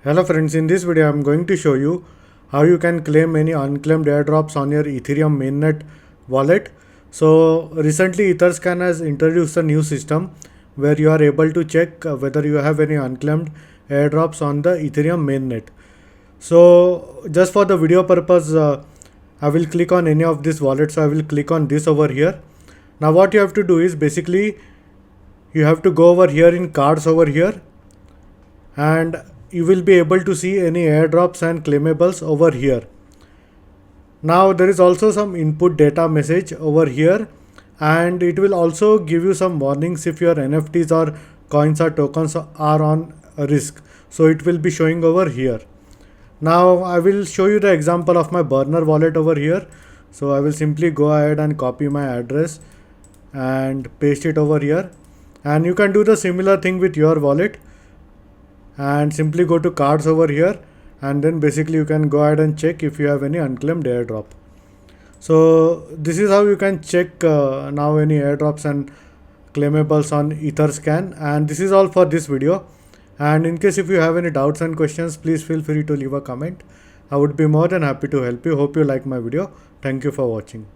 Hello friends, in this video I am going to show you how you can claim any unclaimed airdrops on your Ethereum Mainnet wallet. So recently Etherscan has introduced a new system where you are able to check whether you have any unclaimed airdrops on the Ethereum Mainnet. So just for the video purpose, I will click on any of this wallet. So I will click on this over here. Now what you have to do is basically you have to go over here in cards over here, and you will be able to see any airdrops and claimables over here. Now there is also some input data message over here, and it will also give you some warnings if your NFTs or coins or tokens are on a risk. So it will be showing over here. Now I will show you the example of my burner wallet over here. So I will simply go ahead and copy my address and paste it over here, and you can do the similar thing with your wallet and simply go to cards over here, and then basically you can go ahead and check if you have any unclaimed airdrop. So this is how you can check now any airdrops and claimables on Etherscan. And this is all for this video, and in case if you have any doubts and questions, please feel free to leave a comment. I would be more than happy to help you. Hope you like my video. Thank you for watching.